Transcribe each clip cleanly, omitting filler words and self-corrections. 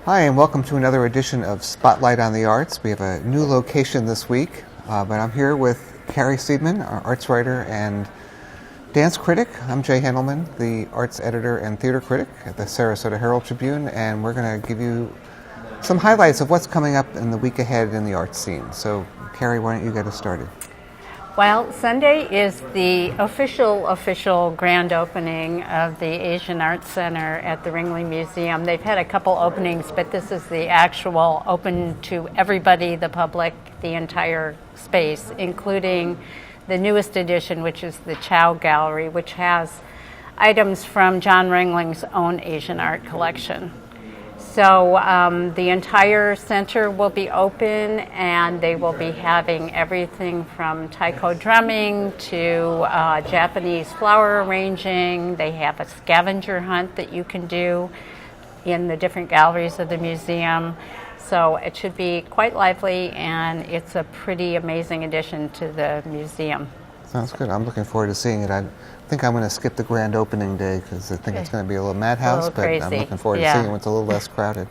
Hi, and welcome to another edition of Spotlight on the Arts. We have a new location this week, but I'm here with Carrie Seidman, our arts writer and dance critic. I'm Jay Hendelman, the arts editor and theater critic at the Sarasota Herald-Tribune, and we're going to give you some highlights of what's coming up in the week ahead in the arts scene. So, Carrie, why don't you get us started? Well, Sunday is the official grand opening of the Asian Arts Center at the Ringling Museum. They've had a couple openings, but this is the actual open to everybody, the public, the entire space, including the newest addition, which is the Chow Gallery, which has items from John Ringling's own Asian art collection. So the entire center will be open, and they will be having everything from taiko drumming to Japanese flower arranging. They have a scavenger hunt that you can do in the different galleries of the museum. So it should be quite lively, and it's a pretty amazing addition to the museum. Sounds good. I'm looking forward to seeing it. I think I'm going to skip the grand opening day because I think it's going to be a little madhouse, but I'm looking forward to seeing it when it's a little less crowded.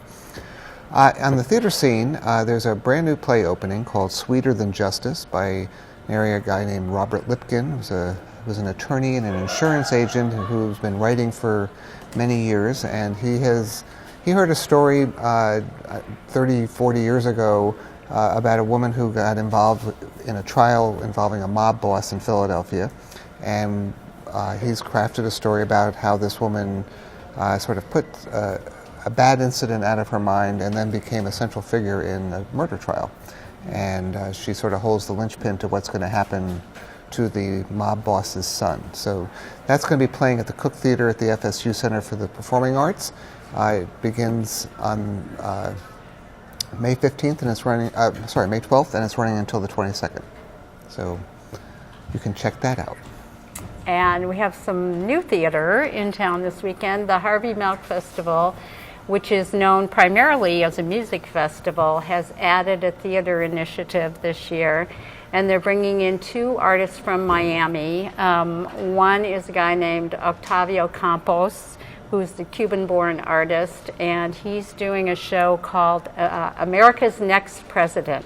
On the theater scene, there's a brand new play opening called Sweeter Than Justice by a guy named Robert Lipkin, who was an attorney and an insurance agent who's been writing for many years, and he heard a story 30, 40 years ago about a woman who got involved in a trial involving a mob boss in Philadelphia, and he's crafted a story about how this woman sort of put a bad incident out of her mind and then became a central figure in a murder trial. And she sort of holds the linchpin to what's going to happen to the mob boss's son. So that's going to be playing at the Cook Theater at the FSU Center for the Performing Arts. It begins on May 15th, and it's running, May 12th, and it's running until the 22nd. So you can check that out. And we have some new theater in town this weekend. The Harvey Milk Festival, which is known primarily as a music festival, has added a theater initiative this year. And they're bringing in two artists from Miami. One is a guy named Octavio Campos, who's the Cuban-born artist, and he's doing a show called America's Next President.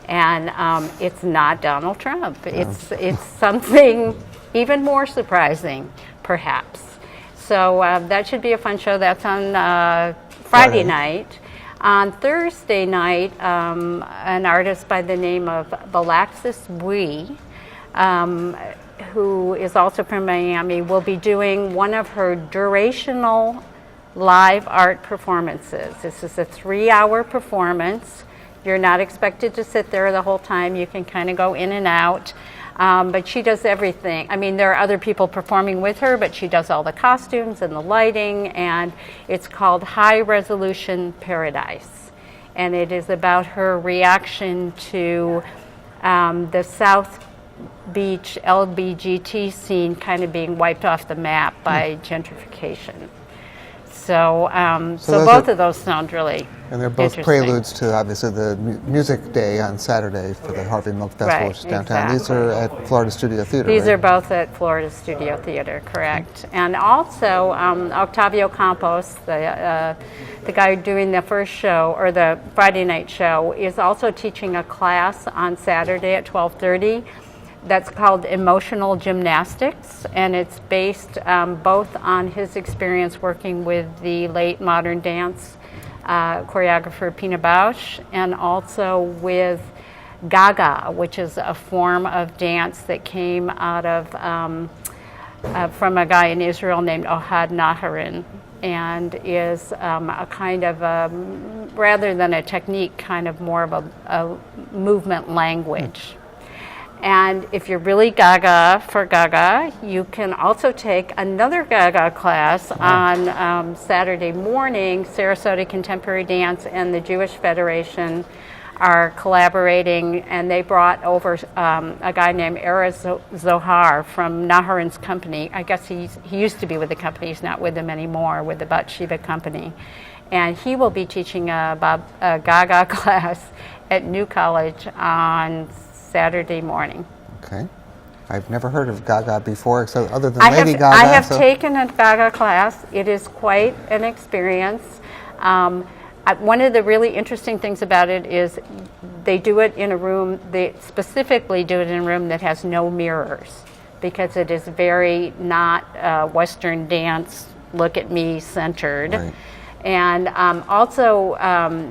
And it's not Donald Trump. It's something even more surprising, perhaps. So that should be a fun show. That's on Friday night. On Thursday night, an artist by the name of Balaxis Bui, who is also from Miami, will be doing one of her durational live art performances. This is a 3-hour performance. You're not expected to sit there the whole time. You can kind of go in and out. But she does everything. I mean, there are other people performing with her, but she does all the costumes and the lighting, and it's called High Resolution Paradise. And it is about her reaction to the South Beach LBGT scene kind of being wiped off the map by gentrification. So both of those sound really and they're both preludes to, obviously, the music day on Saturday for the Harvey Milk Festival, which is downtown. Exactly. These are at Florida Studio Theater, These right? are both at Florida Studio Theater, correct. And also, Octavio Campos, the guy doing the first show, or the Friday night show, is also teaching a class on Saturday at 12:30. That's called Emotional Gymnastics, and it's based both on his experience working with the late modern dance choreographer Pina Bausch, and also with Gaga, which is a form of dance that came out of from a guy in Israel named Ohad Naharin, and is a kind of rather than a technique, kind of more of a movement language. And if you're really gaga for Gaga, you can also take another Gaga class on Saturday morning. Sarasota Contemporary Dance and the Jewish Federation are collaborating, and they brought over a guy named Erez Zohar from Naharin's company. I guess he used to be with the company. He's not with them anymore, with the Bat Shiva company. And he will be teaching a Gaga class at New College on Saturday morning. Okay. I've never heard of Gaga before, so other than Lady Gaga. I have taken a Gaga class. It is quite an experience. One of the really interesting things about it is they do it in a room, they specifically do it in a room that has no mirrors, because it is very not Western dance, look at me centered. Right. And also,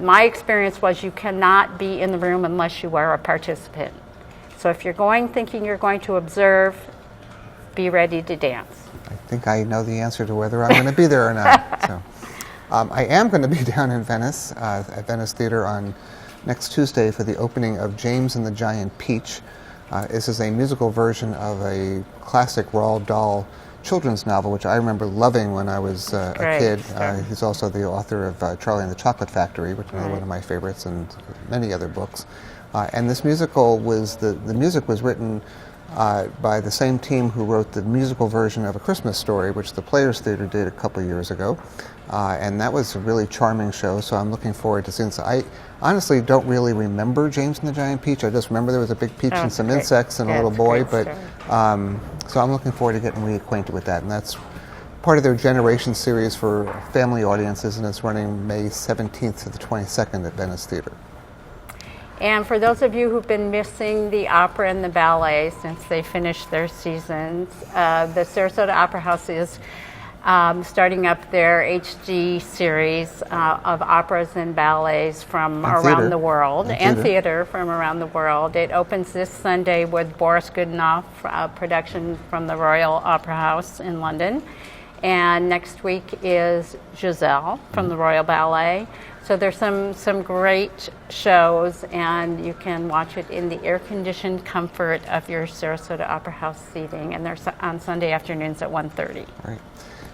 my experience was you cannot be in the room unless you are a participant. So if you're going thinking you're going to observe, be ready to dance. I think I know the answer to whether I'm going to be there or not. So, I am going to be down in Venice, at Venice Theater on next Tuesday for the opening of James and the Giant Peach. This is a musical version of a classic Roald Dahl children's novel, which I remember loving when I was a kid. He's also the author of Charlie and the Chocolate Factory, which is one of my favorites, and many other books. And this musical was, the music was written by the same team who wrote the musical version of A Christmas Story, which the Players Theater did a couple years ago. And that was a really charming show, so I'm looking forward to seeing it. I honestly don't really remember James and the Giant Peach. I just remember there was a big peach and some insects and a little boy. But so I'm looking forward to getting reacquainted with that. And that's part of their Generation series for family audiences, and it's running May 17th to the 22nd at Venice Theater. And for those of you who've been missing the opera and the ballet since they finished their seasons, the Sarasota Opera House is starting up their HD series of operas and ballets from around the world, and theater from around the world. It opens this Sunday with Boris Godunov production from the Royal Opera House in London. And next week is Giselle from the Royal Ballet. So there's some great shows, and you can watch it in the air-conditioned comfort of your Sarasota Opera House seating, and they're on Sunday afternoons at 1:30. Right.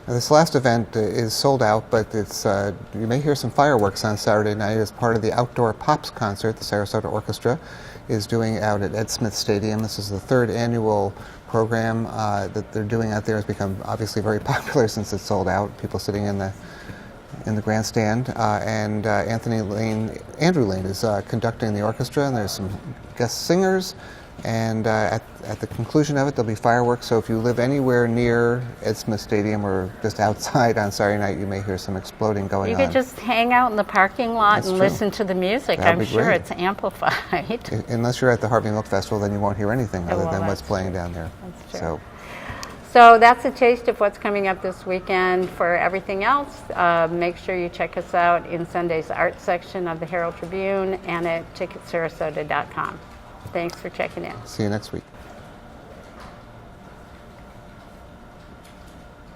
Now, this last event is sold out, but it's you may hear some fireworks on Saturday night as part of the Outdoor Pops concert the Sarasota Orchestra is doing out at Ed Smith Stadium. This is the third annual program that they're doing out there. It's become obviously very popular since it's sold out. People sitting in the grandstand, and Andrew Lane is conducting the orchestra, and there's some guest singers, and at the conclusion of it there'll be fireworks. So if you live anywhere near Ed Smith Stadium or just outside on Saturday night, you may hear some exploding going on. You could just hang out in the parking lot and listen to the music. I'm sure it's amplified. Unless you're at the Harvey Milk Festival, then you won't hear anything other than what's playing down there. That's true. So that's a taste of what's coming up this weekend. For everything else, make sure you check us out in Sunday's art section of the Herald-Tribune and at ticketsarasota.com. Thanks for checking in. See you next week.